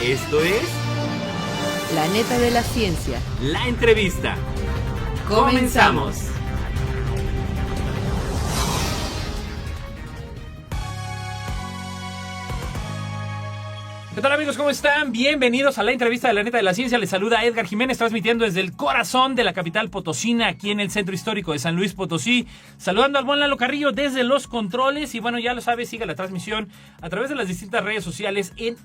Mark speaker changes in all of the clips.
Speaker 1: Esto es
Speaker 2: La Neta de la Ciencia.
Speaker 1: La Entrevista.
Speaker 2: ¡Comenzamos!
Speaker 3: ¿Qué tal, amigos? ¿Cómo están? Bienvenidos a la entrevista de La Neta de la Ciencia. Les saluda Edgar Jiménez, transmitiendo desde el corazón de la capital potosina, aquí en el centro histórico de San Luis Potosí. Saludando al buen Lalo Carrillo desde los controles. Y bueno, ya lo sabe, siga la transmisión a través de las distintas redes sociales en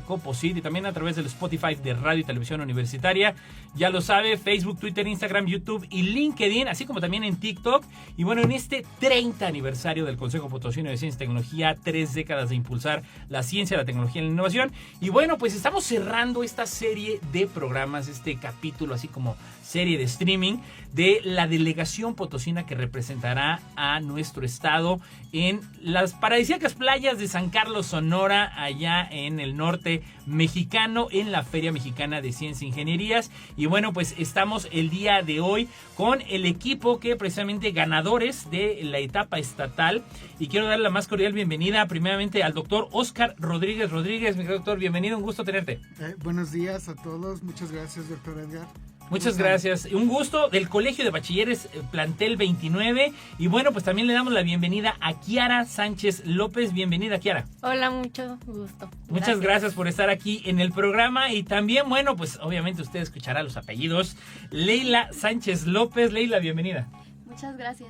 Speaker 3: @coposit y también a través del Spotify de Radio y Televisión Universitaria. Ya lo sabe, Facebook, Twitter, Instagram, YouTube y LinkedIn, así como también en TikTok. Y bueno, en este 30 aniversario del Consejo Potosino de Ciencia y Tecnología, 3 décadas de impulsar la ciencia, la tecnología y la innovación. Y bueno, pues estamos cerrando esta serie de programas, este capítulo así como serie de streaming de la delegación potosina que representará a nuestro estado en las paradisíacas playas de San Carlos, Sonora, allá en el norte mexicano, en la Feria Mexicana de Ciencia e Ingenierías. Y bueno, pues estamos el día de hoy con el equipo que precisamente ganadores de la etapa estatal. Y quiero darle la más cordial bienvenida primeramente al doctor Óscar Rodríguez. Mi doctor, bienvenido, un gusto tenerte.
Speaker 4: Buenos días a todos, muchas gracias, doctor Edgar.
Speaker 3: Muchas gracias. Un gusto del Colegio de Bachilleres Plantel 29. Y bueno, pues también le damos la bienvenida a Kiara Sánchez López. Bienvenida, Kiara.
Speaker 5: Hola, mucho gusto.
Speaker 3: Muchas gracias por estar aquí en el programa. Y también, bueno, pues obviamente usted escuchará los apellidos. Leila Sánchez López. Leila, bienvenida.
Speaker 5: Muchas gracias.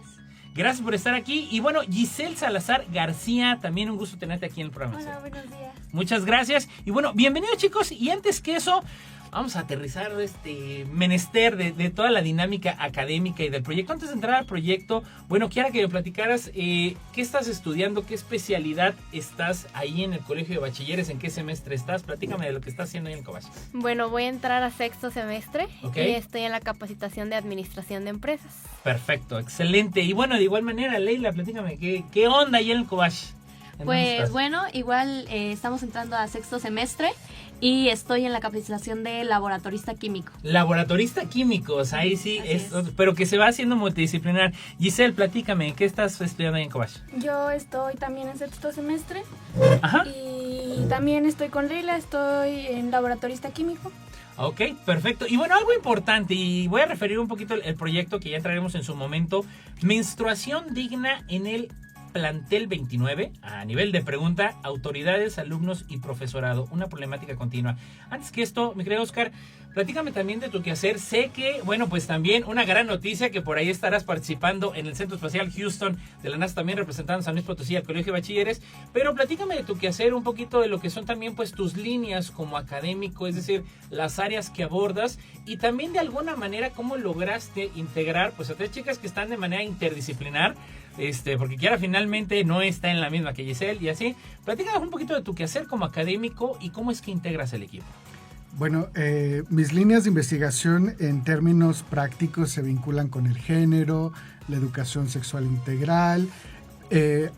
Speaker 3: Gracias por estar aquí. Y bueno, Giselle Salazar García, también un gusto tenerte aquí en el programa.
Speaker 5: Hola, buenos días.
Speaker 3: Muchas gracias. Y bueno, bienvenidos, chicos. Y antes que eso, vamos a aterrizar este menester de toda la dinámica académica y del proyecto. Antes de entrar al proyecto, bueno, Kiara, que me platicaras qué estás estudiando, qué especialidad estás ahí en el Colegio de Bachilleres, en qué semestre estás. Platícame de lo que estás haciendo ahí en Cobach.
Speaker 5: Bueno, voy a entrar a sexto semestre
Speaker 3: Okay.
Speaker 5: y estoy en la capacitación de administración de empresas.
Speaker 3: Perfecto, excelente. Y bueno, de igual manera, Leila, platícame, ¿qué onda ahí en el Cobach?
Speaker 6: Pues bueno, igual estamos entrando a sexto semestre y estoy en la capacitación de laboratorista químico.
Speaker 3: Laboratorista químico, o sea, ahí sí, pero que se va haciendo multidisciplinar. Giselle, platícame, ¿qué estás estudiando ahí en Cobach?
Speaker 7: Yo estoy también en sexto semestre.
Speaker 3: Ajá.
Speaker 7: Y también estoy con Leila, estoy en laboratorista químico.
Speaker 3: Ok, perfecto. Y bueno, algo importante, y voy a referir un poquito el proyecto que ya entraremos en su momento. Menstruación digna en el Plantel 29, a nivel de pregunta, autoridades, alumnos y profesorado, una problemática continua. Antes que esto, mi querido Óscar, platícame también de tu quehacer. Sé que, bueno, pues también una gran noticia que por ahí estarás participando en el Centro Espacial Houston de la NASA, también representando a San Luis Potosí, al Colegio de Bachilleres, pero platícame de tu quehacer, un poquito de lo que son también pues tus líneas como académico, es decir, las áreas que abordas y también de alguna manera cómo lograste integrar pues a 3 chicas que están de manera interdisciplinar, porque Kiara finalmente no está en la misma que Giselle y así. Platícanos un poquito de tu quehacer como académico y cómo es que integras el equipo.
Speaker 4: Bueno, mis líneas de investigación en términos prácticos se vinculan con el género, la educación sexual integral,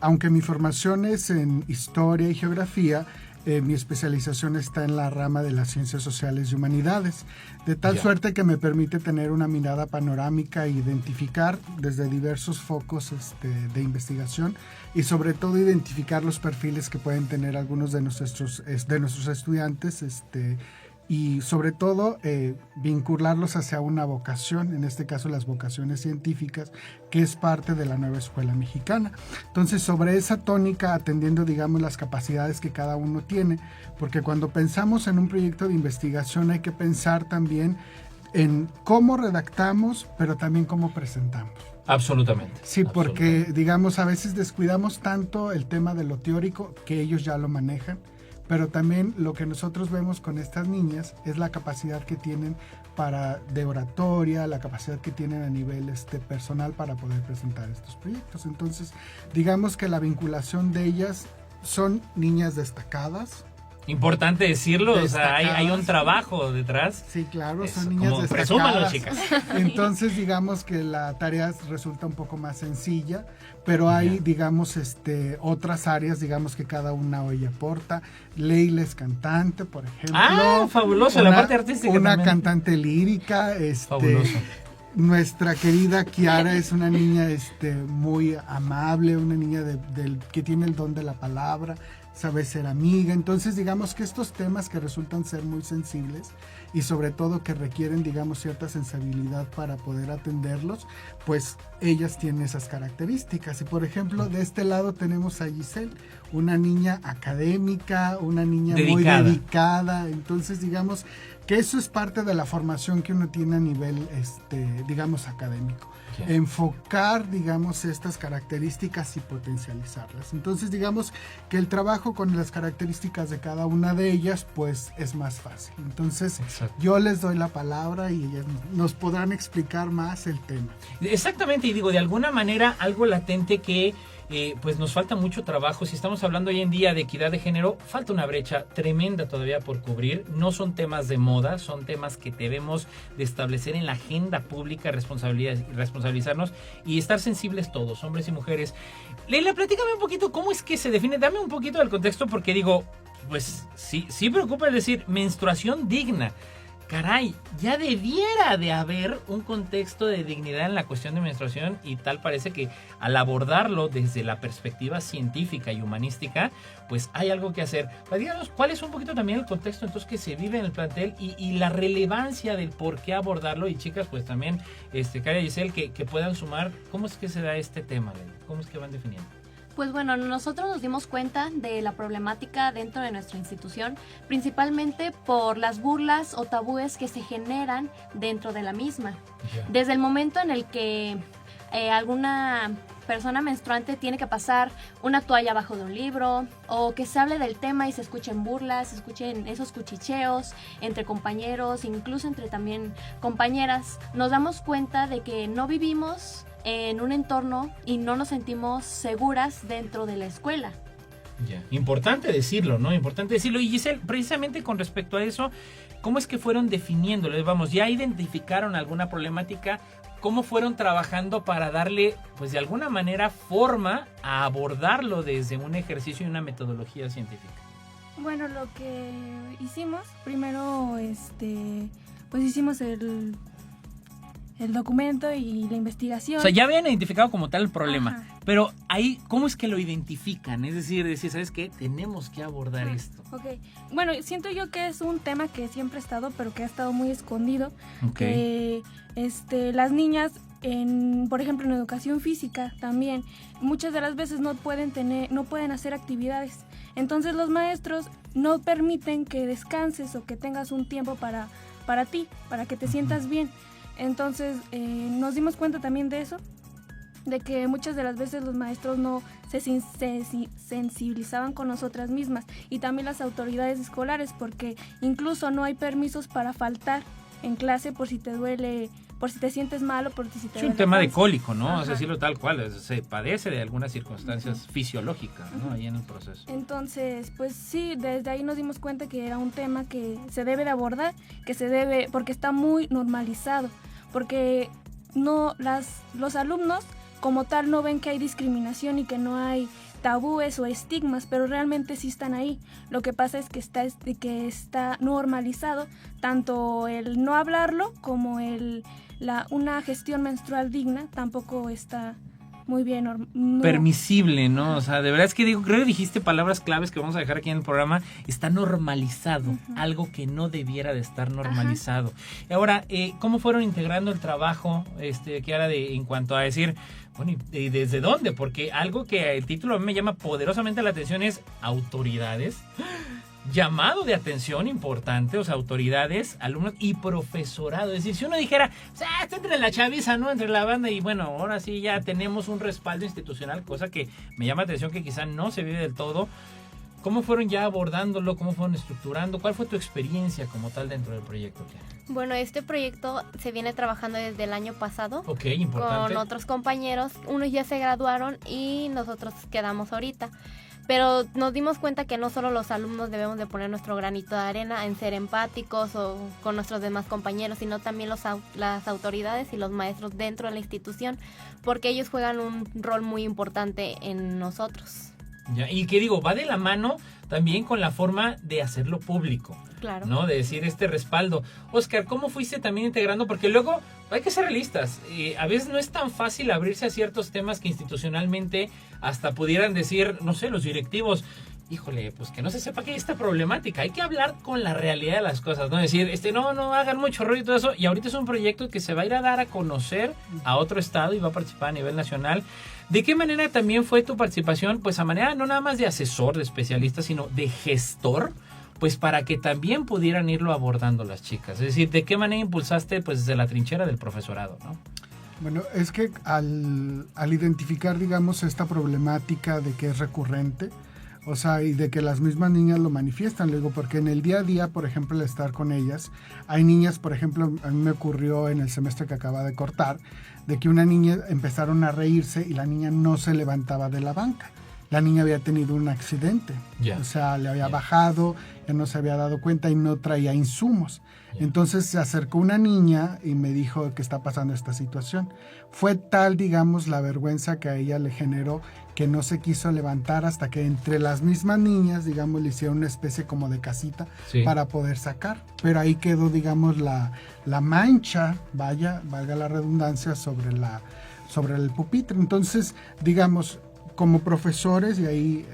Speaker 4: aunque mi formación es en historia y geografía, mi especialización está en la rama de las ciencias sociales y humanidades, de tal suerte que me permite tener una mirada panorámica e identificar desde diversos focos de investigación y sobre todo identificar los perfiles que pueden tener algunos de nuestros estudiantes y sobre todo vincularlos hacia una vocación, en este caso las vocaciones científicas, que es parte de la nueva escuela mexicana. Entonces, sobre esa tónica, atendiendo, digamos, las capacidades que cada uno tiene, porque cuando pensamos en un proyecto de investigación hay que pensar también en cómo redactamos, pero también cómo presentamos.
Speaker 3: Absolutamente.
Speaker 4: Sí, porque, digamos, a veces descuidamos tanto el tema de lo teórico, que ellos ya lo manejan, pero también lo que nosotros vemos con estas niñas es la capacidad que tienen de oratoria, la capacidad que tienen a nivel personal para poder presentar estos proyectos. Entonces, digamos que la vinculación de ellas son niñas destacadas.
Speaker 3: Importante decirlo, o sea, hay un trabajo detrás.
Speaker 4: Sí, claro, son niñas destacadas.
Speaker 3: Presúmanlo, chicas.
Speaker 4: Entonces, digamos que la tarea resulta un poco más sencilla, pero hay, digamos, otras áreas, digamos, que cada una hoy aporta. Leila es cantante, por ejemplo.
Speaker 3: Ah, fabuloso, la parte artística
Speaker 4: una
Speaker 3: también.
Speaker 4: Cantante lírica,
Speaker 3: fabuloso.
Speaker 4: Nuestra querida Kiara es una niña muy amable, una niña que tiene el don de la palabra, sabe ser amiga. Entonces, digamos que estos temas que resultan ser muy sensibles y sobre todo que requieren, digamos, cierta sensibilidad para poder atenderlos, pues ellas tienen esas características. Y por ejemplo, de este lado tenemos a Giselle, una niña académica, una niña muy dedicada. Entonces, digamos que eso es parte de la formación que uno tiene a nivel, digamos, académico. Enfocar, digamos, estas características y potencializarlas. Entonces, digamos que el trabajo con las características de cada una de ellas, pues, es más fácil. Entonces, yo les doy la palabra y ellas nos podrán explicar más el tema.
Speaker 3: Exactamente, y digo, de alguna manera, algo latente que pues nos falta mucho trabajo. Si estamos hablando hoy en día de equidad de género, falta una brecha tremenda todavía por cubrir. No son temas de moda, son temas que debemos de establecer en la agenda pública, responsabilizarnos y estar sensibles todos, hombres y mujeres. Leila, platícame un poquito cómo es que se define, dame un poquito del contexto, porque digo, pues sí preocupa el decir menstruación digna. Caray, ya debiera de haber un contexto de dignidad en la cuestión de menstruación, y tal parece que al abordarlo desde la perspectiva científica y humanística, pues hay algo que hacer. Díganos, ¿cuál es un poquito también el contexto entonces que se vive en el plantel y la relevancia del por qué abordarlo? Y chicas, pues también, Karia y Giselle, que puedan sumar, ¿cómo es que se da este tema? ¿Cómo es que van definiendo?
Speaker 6: Pues bueno, nosotros nos dimos cuenta de la problemática dentro de nuestra institución, principalmente por las burlas o tabúes que se generan dentro de la misma. Desde el momento en el que alguna persona menstruante tiene que pasar una toalla abajo de un libro, o que se hable del tema y se escuchen burlas, se escuchen esos cuchicheos entre compañeros, incluso entre también compañeras, nos damos cuenta de que no vivimos en un entorno y no nos sentimos seguras dentro de la escuela.
Speaker 3: Ya, importante decirlo, ¿no? Importante decirlo. Y Giselle, precisamente con respecto a eso, ¿cómo es que fueron definiéndolo? Vamos, ¿ya identificaron alguna problemática? ¿Cómo fueron trabajando para darle, pues de alguna manera, forma a abordarlo desde un ejercicio y una metodología científica?
Speaker 7: Bueno, lo que hicimos, primero, pues hicimos el documento y la investigación.
Speaker 3: O sea, ya habían identificado como tal el problema.
Speaker 7: Ajá.
Speaker 3: Pero ahí, ¿cómo es que lo identifican? Es decir, ¿sabes qué? Tenemos que abordar esto.
Speaker 7: Ok. Bueno, siento yo que es un tema que siempre ha estado, pero que ha estado muy escondido.
Speaker 3: Okay.
Speaker 7: Que las niñas, por ejemplo, en educación física también, muchas de las veces no pueden hacer actividades. Entonces los maestros no permiten que descanses o que tengas un tiempo para ti, para que te sientas bien. Entonces nos dimos cuenta también de eso, de que muchas de las veces los maestros no se sensibilizaban con nosotras mismas, y también las autoridades escolares, porque incluso no hay permisos para faltar en clase por si te duele, por si te sientes mal o por si te duele.
Speaker 3: Es un tema
Speaker 7: la
Speaker 3: de
Speaker 7: panza.
Speaker 3: cólico, ¿no?
Speaker 7: Ajá.
Speaker 3: Es decirlo tal cual, se padece de algunas circunstancias fisiológicas, ¿no? Ahí en el proceso.
Speaker 7: Entonces, pues sí, desde ahí nos dimos cuenta que era un tema que se debe de abordar, porque está muy normalizado, porque los alumnos como tal no ven que hay discriminación y que no hay tabúes o estigmas, pero realmente sí están ahí. Lo que pasa es que está normalizado tanto el no hablarlo como una gestión menstrual digna tampoco está muy bien.
Speaker 3: Permisible, ¿no? O sea, de verdad es que creo que dijiste palabras claves que vamos a dejar aquí en el programa. Está normalizado, algo que no debiera de estar normalizado. Y ahora, ¿cómo fueron integrando el trabajo, Kiara, en cuanto a decir, bueno, ¿y desde dónde? Porque algo que el título a mí me llama poderosamente la atención es autoridades. Llamado de atención importante, o sea, autoridades, alumnos y profesorado. Es decir, si uno dijera, está entre la chaviza, ¿no? Entre la banda, y bueno, ahora sí ya tenemos un respaldo institucional, cosa que me llama la atención que quizá no se vive del todo. ¿Cómo fueron ya abordándolo? ¿Cómo fueron estructurando? ¿Cuál fue tu experiencia como tal dentro del proyecto?
Speaker 5: Bueno, este proyecto se viene trabajando desde el año pasado.
Speaker 3: Ok, importante.
Speaker 5: Con otros compañeros. Unos ya se graduaron y nosotros quedamos ahorita. Pero nos dimos cuenta que no solo los alumnos debemos de poner nuestro granito de arena en ser empáticos o con nuestros demás compañeros, sino también las autoridades y los maestros dentro de la institución, porque ellos juegan un rol muy importante en nosotros.
Speaker 3: Ya, y que va de la mano también con la forma de hacerlo público.
Speaker 5: Claro.
Speaker 3: ¿No? De decir respaldo. Oscar, ¿cómo fuiste también integrando? Porque luego hay que ser realistas. A veces no es tan fácil abrirse a ciertos temas que institucionalmente hasta pudieran decir, no sé, los directivos, híjole, pues que no se sepa que hay esta problemática. Hay que hablar con la realidad de las cosas, ¿no? Decir, no hagan mucho ruido y todo eso. Y ahorita es un proyecto que se va a ir a dar a conocer a otro estado y va a participar a nivel nacional. ¿De qué manera también fue tu participación? Pues a manera no nada más de asesor, de especialista, sino de gestor, pues para que también pudieran irlo abordando las chicas. Es decir, ¿de qué manera impulsaste pues desde la trinchera del profesorado, ¿no?
Speaker 4: Bueno, es que al identificar, digamos, esta problemática de que es recurrente, o sea, y de que las mismas niñas lo manifiestan, luego, porque en el día a día, por ejemplo, al estar con ellas, hay niñas, por ejemplo, a mí me ocurrió en el semestre que acaba de cortar, de que una niña empezaron a reírse y la niña no se levantaba de la banca. La niña había tenido un accidente, o sea, le había bajado, ya no se había dado cuenta y no traía insumos. Entonces se acercó una niña y me dijo que está pasando esta situación. Fue tal, digamos, la vergüenza que a ella le generó que no se quiso levantar hasta que entre las mismas niñas, digamos, le hicieron una especie como de casita para poder sacar. Pero ahí quedó, digamos, la mancha, valga la redundancia, sobre el pupitre. Entonces, digamos, como profesores, y ahí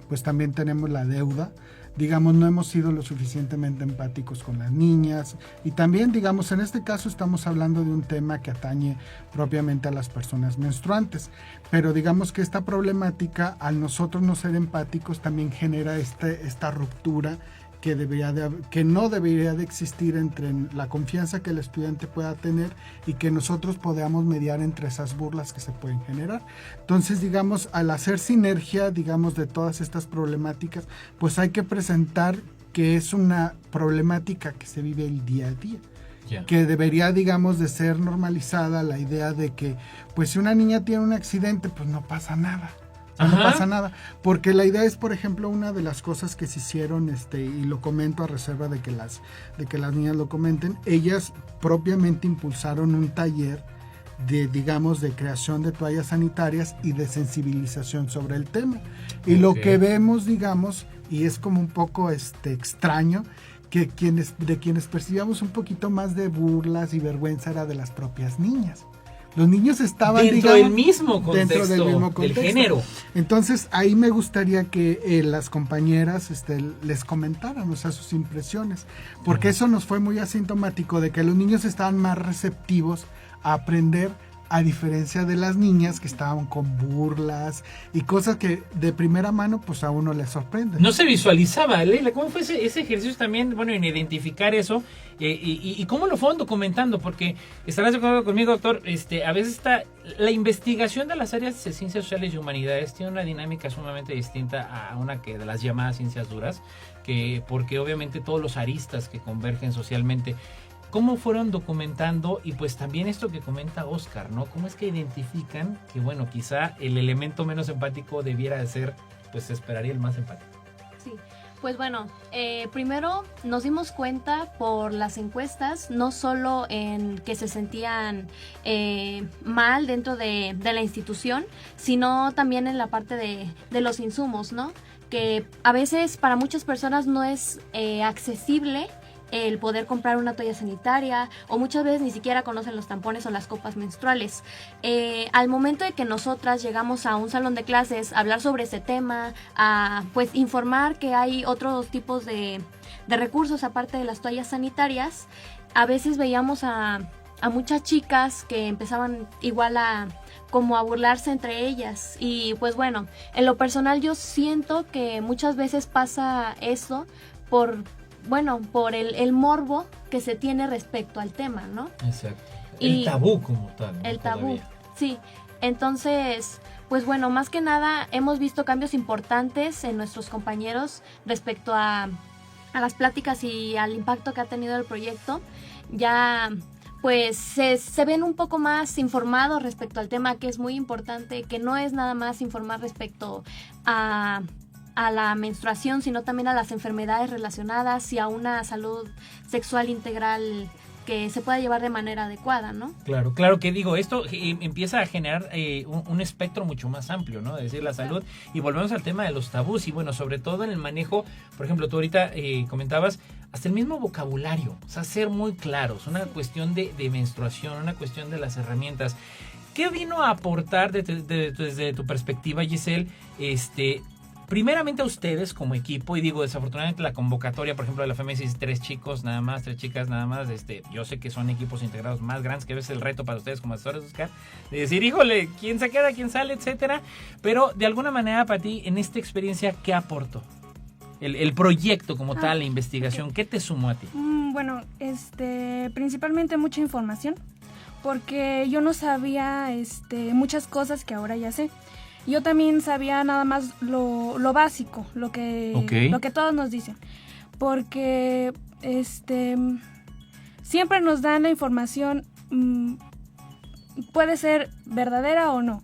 Speaker 4: pues también tenemos la deuda, digamos, no hemos sido lo suficientemente empáticos con las niñas, y también, digamos, en este caso estamos hablando de un tema que atañe propiamente a las personas menstruantes, pero digamos que esta problemática, al nosotros no ser empáticos, también genera esta ruptura que no debería de existir entre la confianza que el estudiante pueda tener y que nosotros podamos mediar entre esas burlas que se pueden generar. Entonces, digamos, al hacer sinergia, digamos, de todas estas problemáticas, pues hay que presentar que es una problemática que se vive el día a día. Que debería, digamos, de ser normalizada la idea de que, pues si una niña tiene un accidente, pues no pasa nada. No pasa nada, porque la idea es, por ejemplo, una de las cosas que se hicieron, y lo comento a reserva de que las niñas lo comenten, ellas propiamente impulsaron un taller de creación de toallas sanitarias y de sensibilización sobre el tema. Y lo que vemos, digamos, y es como un poco extraño, que de quienes percibíamos un poquito más de burlas y vergüenza era de las propias niñas. Los niños estaban
Speaker 3: dentro del mismo contexto, del género.
Speaker 4: Entonces ahí me gustaría que las compañeras les comentaran, o sea, sus impresiones, porque eso nos fue muy asintomático de que los niños estaban más receptivos a aprender, a diferencia de las niñas que estaban con burlas y cosas que de primera mano pues a uno le sorprenden.
Speaker 3: No se visualizaba, Leila, ¿cómo fue ese ejercicio también, bueno, en identificar eso y cómo lo fueron documentando? Porque estarás de acuerdo conmigo, doctor, a veces la investigación de las áreas de ciencias sociales y humanidades tiene una dinámica sumamente distinta a una que de las llamadas ciencias duras, porque obviamente todos los aristas que convergen socialmente. ¿Cómo fueron documentando? Y pues también esto que comenta Oscar, ¿no? ¿Cómo es que identifican que, bueno, quizá el elemento menos empático debiera de ser, pues se esperaría el más empático?
Speaker 6: Sí, pues bueno, primero nos dimos cuenta por las encuestas, no solo en que se sentían mal dentro de la institución, sino también en la parte de los insumos, ¿no? Que a veces para muchas personas no es accesible el poder comprar una toalla sanitaria, o muchas veces ni siquiera conocen los tampones o las copas menstruales. Al momento de que nosotras llegamos a un salón de clases a hablar sobre ese tema, a pues informar que hay otros tipos de recursos aparte de las toallas sanitarias, a veces veíamos a muchas chicas que empezaban igual como a burlarse entre ellas. Y pues bueno, en lo personal yo siento que muchas veces pasa eso por el morbo que se tiene respecto al tema, ¿no?
Speaker 3: Exacto. El tabú como tal, ¿no?
Speaker 6: El tabú, sí. Entonces, pues bueno, más que nada hemos visto cambios importantes en nuestros compañeros respecto a las pláticas y al impacto que ha tenido el proyecto. Ya pues se ven un poco más informados respecto al tema, que es muy importante, que no es nada más informar respecto a la menstruación, sino también a las enfermedades relacionadas y a una salud sexual integral que se pueda llevar de manera adecuada, ¿no?
Speaker 3: Claro que digo, esto empieza a generar un espectro mucho más amplio, ¿no? Es decir, la salud, y volvemos al tema de los tabús, y bueno, sobre todo en el manejo, por ejemplo, tú ahorita comentabas, hasta el mismo vocabulario, o sea, ser muy claros, una cuestión de menstruación, una cuestión de las herramientas. ¿Qué vino a aportar desde tu perspectiva, Giselle, primeramente a ustedes como equipo, y digo, desafortunadamente la convocatoria, por ejemplo, de la FEMES es 3 chicos nada más, 3 chicas nada más. Yo sé que son equipos integrados más grandes, que a veces el reto para ustedes como asesores, Oscar, de decir, híjole, ¿quién se queda, quién sale, etcétera? Pero de alguna manera para ti, en esta experiencia, ¿qué aportó? El proyecto como tal, la investigación, ¿qué te sumó a ti?
Speaker 7: Bueno, principalmente mucha información, porque yo no sabía muchas cosas que ahora ya sé. Yo también sabía nada más lo básico, lo que todos nos dicen, porque siempre nos dan la información, puede ser verdadera o no.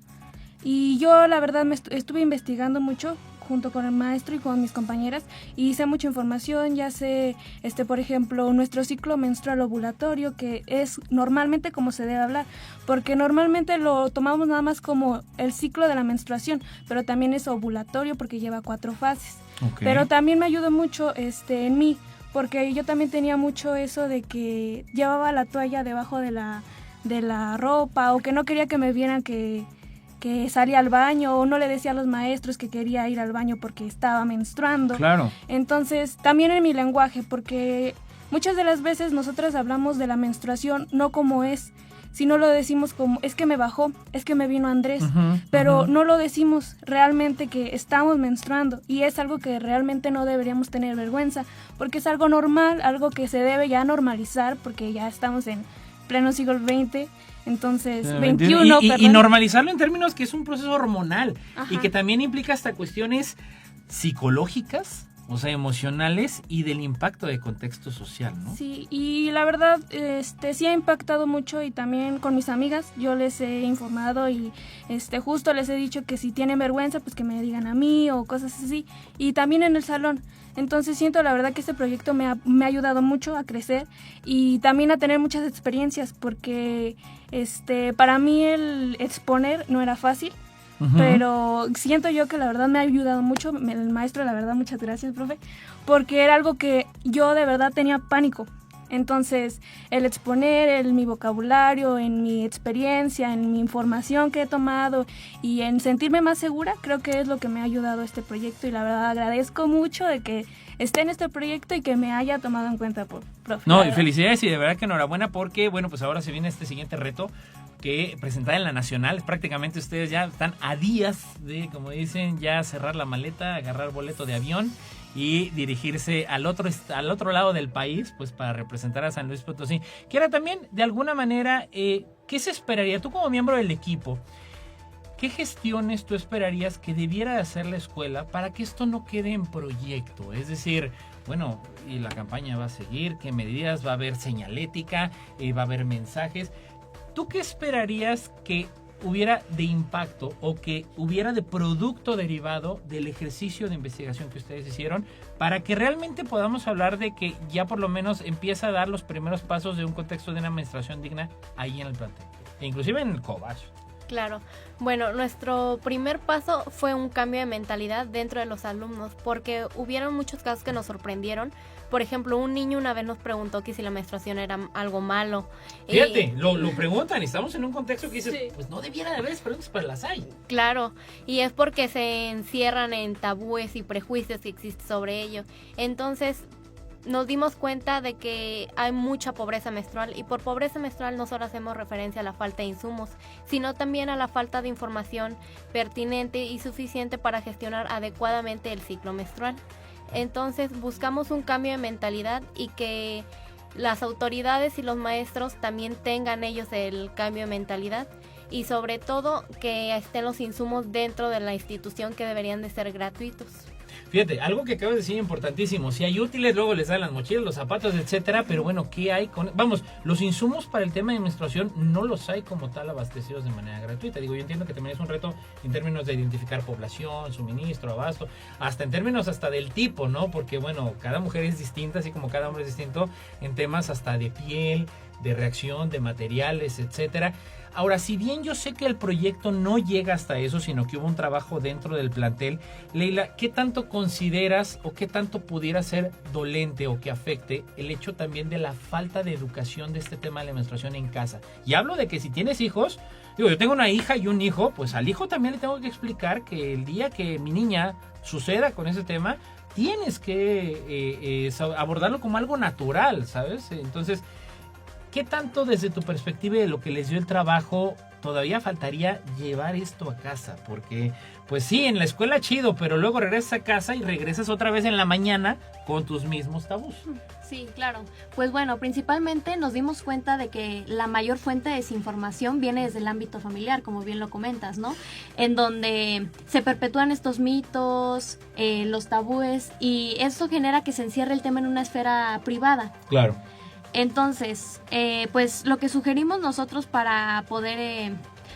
Speaker 7: Y yo la verdad estuve investigando mucho junto con el maestro y con mis compañeras, y sé mucha información. Ya sé, por ejemplo, nuestro ciclo menstrual ovulatorio, que es normalmente como se debe hablar, porque normalmente lo tomamos nada más como el ciclo de la menstruación, pero también es ovulatorio porque lleva 4 fases. Pero también me ayudó mucho en mí, porque yo también tenía mucho eso de que llevaba la toalla debajo de la ropa, o que no quería que me vieran que salía al baño, o no le decía a los maestros que quería ir al baño porque estaba menstruando.
Speaker 3: Claro.
Speaker 7: Entonces, también en mi lenguaje, porque muchas de las veces nosotras hablamos de la menstruación no como es, sino lo decimos como, es que me bajó, es que me vino Andrés, pero no lo decimos realmente que estamos menstruando, y es algo que realmente no deberíamos tener vergüenza, porque es algo normal, algo que se debe ya normalizar, porque ya estamos en pleno siglo XX. Entonces, 21,
Speaker 3: y normalizarlo en términos que es un proceso hormonal.
Speaker 7: Ajá.
Speaker 3: Y que también implica hasta cuestiones psicológicas, o sea, emocionales, y del impacto de contexto social, ¿no?
Speaker 7: Sí, y la verdad, sí ha impactado mucho, y también con mis amigas yo les he informado, y justo les he dicho que si tienen vergüenza, pues que me digan a mí o cosas así, y también en el salón. Entonces siento la verdad que este proyecto me ha ayudado mucho a crecer, y también a tener muchas experiencias, porque para mí el exponer no era fácil, pero siento yo que la verdad me ha ayudado mucho. El maestro, la verdad, muchas gracias, profe, porque era algo que yo de verdad tenía pánico. Entonces, el exponer mi vocabulario, en mi experiencia, en mi información que he tomado, y en sentirme más segura, creo que es lo que me ha ayudado este proyecto, y la verdad agradezco mucho de que esté en este proyecto y que me haya tomado en cuenta, profe.
Speaker 3: No, y felicidades, y de verdad que enhorabuena, porque bueno, pues ahora se viene este siguiente reto que presentar en la Nacional. Prácticamente ustedes ya están a días de, como dicen, ya cerrar la maleta, agarrar boleto de avión y dirigirse al otro lado del país, pues para representar a San Luis Potosí. Que era también, de alguna manera, ¿qué se esperaría? Tú como miembro del equipo, ¿qué gestiones tú esperarías que debiera de hacer la escuela para que esto no quede en proyecto? Es decir, bueno, y la campaña va a seguir, ¿qué medidas? ¿Va a haber señalética? ¿Va a haber mensajes? ¿Tú qué esperarías que hubiera de impacto o que hubiera de producto derivado del ejercicio de investigación que ustedes hicieron, para que realmente podamos hablar de que ya por lo menos empieza a dar los primeros pasos de un contexto de una menstruación digna ahí en el plantel, e inclusive en el COBACH?
Speaker 5: Claro. Bueno, nuestro primer paso fue un cambio de mentalidad dentro de los alumnos, porque hubieron muchos casos que nos sorprendieron. Por ejemplo, un niño una vez nos preguntó que si la menstruación era algo malo.
Speaker 3: Fíjate, lo preguntan, y estamos en un contexto que dices, sí, pues no debiera de haber preguntas, pero las hay.
Speaker 5: Claro, y es porque se encierran en tabúes y prejuicios que existen sobre ello. Entonces, nos dimos cuenta de que hay mucha pobreza menstrual, y por pobreza menstrual no solo hacemos referencia a la falta de insumos, sino también a la falta de información pertinente y suficiente para gestionar adecuadamente el ciclo menstrual. Entonces buscamos un cambio de mentalidad, y que las autoridades y los maestros también tengan ellos el cambio de mentalidad, y sobre todo que estén los insumos dentro de la institución, que deberían de ser gratuitos.
Speaker 3: Fíjate, algo que acabas de decir importantísimo. Si hay útiles, luego les dan las mochilas, los zapatos, etcétera. Pero bueno, ¿qué hay con...? Vamos, los insumos para el tema de menstruación no los hay como tal abastecidos de manera gratuita. Digo, yo entiendo que también es un reto en términos de identificar población, suministro, abasto, hasta en términos hasta del tipo, ¿no? Porque bueno, cada mujer es distinta, así como cada hombre es distinto en temas hasta de piel, de reacción, de materiales, etcétera. Ahora, si bien yo sé que el proyecto no llega hasta eso, sino que hubo un trabajo dentro del plantel, Leila, ¿qué tanto consideras o qué tanto pudiera ser dolente o que afecte el hecho también de la falta de educación de este tema de la menstruación en casa? Y hablo de que si tienes hijos, digo, yo tengo una hija y un hijo, pues al hijo también le tengo que explicar que el día que mi niña suceda con ese tema, tienes que abordarlo como algo natural, ¿sabes? Entonces, ¿qué tanto desde tu perspectiva de lo que les dio el trabajo todavía faltaría llevar esto a casa? Porque, pues sí, en la escuela chido, pero luego regresas a casa y regresas otra vez en la mañana con tus mismos tabús.
Speaker 6: Sí, claro. Pues bueno, principalmente nos dimos cuenta de que la mayor fuente de desinformación viene desde el ámbito familiar, como bien lo comentas, ¿no? En donde se perpetúan estos mitos, los tabúes, y esto genera que se encierre el tema en una esfera privada.
Speaker 3: Claro.
Speaker 6: Entonces, pues lo que sugerimos nosotros para poder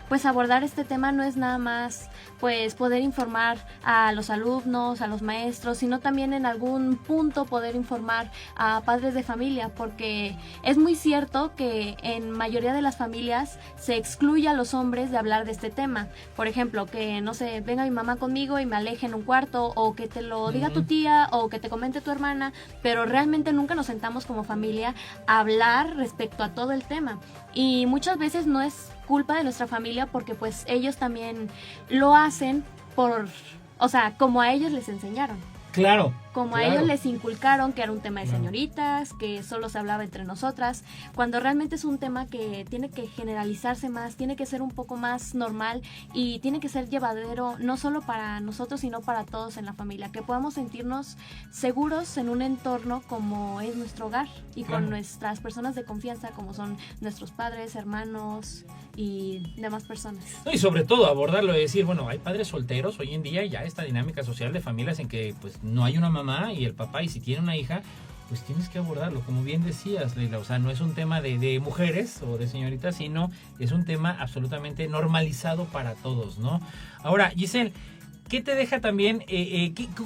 Speaker 6: pues abordar este tema no es nada más pues poder informar a los alumnos, a los maestros, sino también en algún punto poder informar a padres de familia, porque es muy cierto que en mayoría de las familias se excluye a los hombres de hablar de este tema. Por ejemplo, que no sé, venga mi mamá conmigo y me aleje en un cuarto, o que te lo diga tu tía, o que te comente tu hermana, pero realmente nunca nos sentamos como familia a hablar respecto a todo el tema. Y muchas veces no es culpa de nuestra familia, porque pues ellos también lo hacen por, o sea, como a ellos les enseñaron.
Speaker 3: Claro.
Speaker 6: Como
Speaker 3: claro.
Speaker 6: a ellos les inculcaron que era un tema de señoritas, que solo se hablaba entre nosotras, cuando realmente es un tema que tiene que generalizarse más, tiene que ser un poco más normal y tiene que ser llevadero no solo para nosotros, sino para todos en la familia, que podamos sentirnos seguros en un entorno como es nuestro hogar y
Speaker 3: Claro.
Speaker 6: con nuestras personas de confianza, como son nuestros padres, hermanos y demás personas.
Speaker 3: No, y sobre todo abordarlo y decir, bueno, hay padres solteros hoy en día, ya esta dinámica social de familias en que pues no hay una mamá y el papá, y si tiene una hija, pues tienes que abordarlo, como bien decías, Leila, o sea, no es un tema de mujeres o de señoritas, sino es un tema absolutamente normalizado para todos, ¿no? Ahora, Giselle, ¿qué te deja también?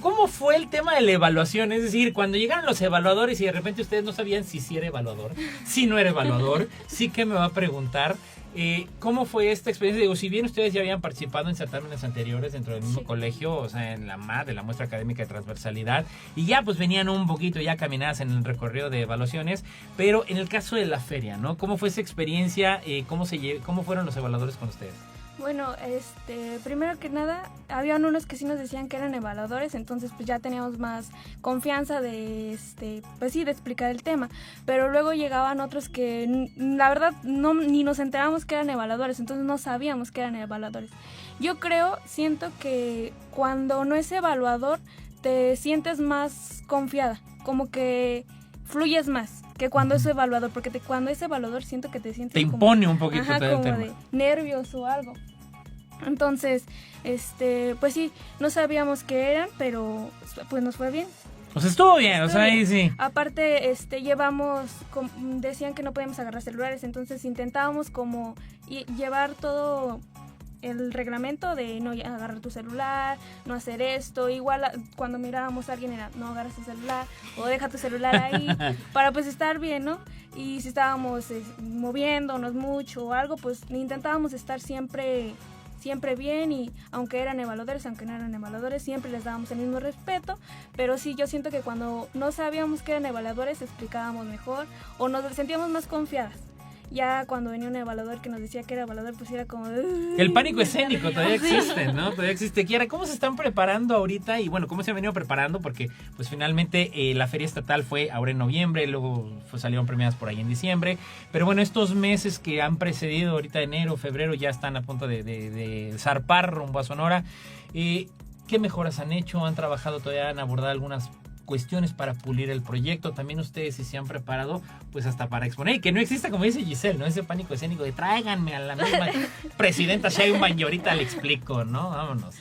Speaker 3: ¿Cómo fue el tema de la evaluación? Es decir, cuando llegaron los evaluadores y de repente ustedes no sabían si era evaluador, si no era evaluador, sí que me va a preguntar. ¿Cómo fue esta experiencia? Digo, si bien ustedes ya habían participado en certámenes anteriores dentro del mismo colegio, o sea, en la MAD, de la muestra académica de transversalidad, y ya pues venían un poquito ya caminadas en el recorrido de evaluaciones, pero en el caso de la feria, ¿no? ¿Cómo fue esa experiencia? ¿Cómo fueron los evaluadores con ustedes?
Speaker 7: Bueno, primero que nada, habían unos que sí nos decían que eran evaluadores, entonces pues ya teníamos más confianza de, pues sí, de explicar el tema. Pero luego llegaban otros que, la verdad, ni nos enterábamos que eran evaluadores, entonces no sabíamos que eran evaluadores. Yo siento que cuando no es evaluador, te sientes más confiada, como que fluyes más que cuando es evaluador, porque cuando es evaluador siento que te sientes
Speaker 3: te impone un poquito
Speaker 7: ajá,
Speaker 3: todo el
Speaker 7: como
Speaker 3: tema.
Speaker 7: de nervios o algo. Entonces, pues sí, no sabíamos qué eran, pero pues nos fue bien.
Speaker 3: O sea, estuvo bien, o sea, ahí sí.
Speaker 7: Aparte, decían que no podíamos agarrar celulares, entonces intentábamos como llevar todo el reglamento de no agarrar tu celular, no hacer esto. Igual cuando mirábamos a alguien era no agarras tu celular o deja tu celular ahí para pues estar bien, ¿no? Y si estábamos moviéndonos mucho o algo, pues intentábamos estar siempre bien, y aunque eran evaluadores, aunque no eran evaluadores, siempre les dábamos el mismo respeto. Pero sí, yo siento que cuando no sabíamos que eran evaluadores explicábamos mejor o nos sentíamos más confiadas. Ya cuando venía un evaluador que nos decía que era evaluador, pues era como...
Speaker 3: El pánico escénico todavía existe, ¿no? Todavía existe. Kiara, ¿cómo se están preparando ahorita? Y bueno, ¿cómo se han venido preparando? Porque pues finalmente la feria estatal fue ahora en noviembre, luego salieron premiadas por ahí en diciembre. Pero bueno, estos meses que han precedido, ahorita enero, febrero, ya están a punto de zarpar rumbo a Sonora. ¿Qué mejoras han hecho? ¿Han trabajado todavía? ¿Han abordado algunas cuestiones para pulir el proyecto? También ustedes si se han preparado pues hasta para exponer, y que no exista, como dice Giselle, ¿no? Ese pánico escénico de tráiganme a la misma presidenta Sheinbaum y ahorita le explico, ¿no? Vámonos.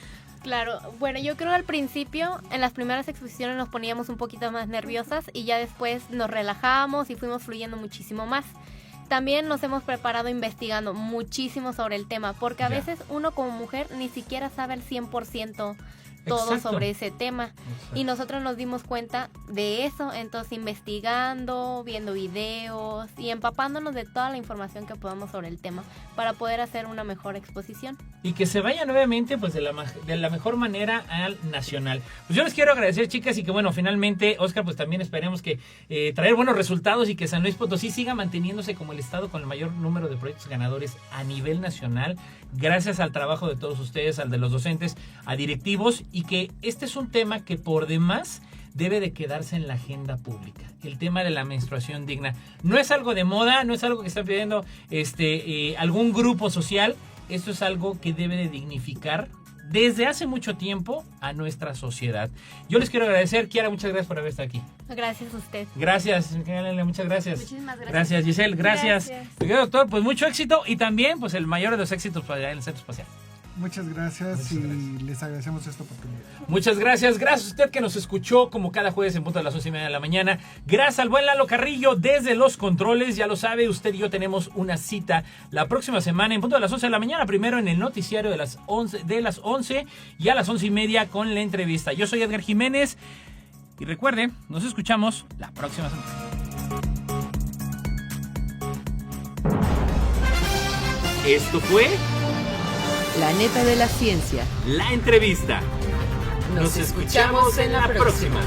Speaker 5: Claro, bueno, yo creo al principio, en las primeras exposiciones nos poníamos un poquito más nerviosas y ya después nos relajábamos y fuimos fluyendo muchísimo más. También nos hemos preparado investigando muchísimo sobre el tema, porque a veces uno como mujer ni siquiera sabe al 100% todo
Speaker 3: Exacto.
Speaker 5: sobre ese tema.
Speaker 3: Exacto.
Speaker 5: Y nosotros nos dimos cuenta de eso, entonces investigando, viendo videos y empapándonos de toda la información que podamos sobre el tema para poder hacer una mejor exposición.
Speaker 3: Y que se vaya nuevamente pues de la mejor manera al nacional. Pues yo les quiero agradecer, chicas, y que bueno, finalmente, Oscar, pues también esperemos que traer buenos resultados y que San Luis Potosí siga manteniéndose como el estado con el mayor número de proyectos ganadores a nivel nacional, gracias al trabajo de todos ustedes, al de los docentes, a directivos, y que este es un tema que por demás debe de quedarse en la agenda pública. El tema de la menstruación digna. No es algo de moda, no es algo que está pidiendo algún grupo social. Esto es algo que debe de dignificar desde hace mucho tiempo a nuestra sociedad. Yo les quiero agradecer, Kiara, muchas gracias por haber estado aquí.
Speaker 5: Gracias a usted.
Speaker 3: Gracias, muchas gracias.
Speaker 6: Muchísimas gracias.
Speaker 3: Gracias, Giselle, gracias. Querido doctor, pues mucho éxito y también pues el mayor de los éxitos para allá en el Centro Espacial.
Speaker 4: Muchas gracias
Speaker 3: Muchas
Speaker 4: y
Speaker 3: gracias.
Speaker 4: les agradecemos esta oportunidad.
Speaker 3: Muchas gracias. Gracias a usted que nos escuchó como cada jueves en punto de las 11:30 de la mañana. Gracias al buen Lalo Carrillo desde los controles. Ya lo sabe, usted y yo tenemos una cita la próxima semana en punto de las 11 de la mañana. Primero en el noticiario de las 11 y a las 11:30 con la entrevista. Yo soy Edgar Jiménez y recuerde, nos escuchamos la próxima semana. Esto fue
Speaker 2: La neta de la ciencia.
Speaker 3: La Entrevista.
Speaker 2: Nos escuchamos en la próxima.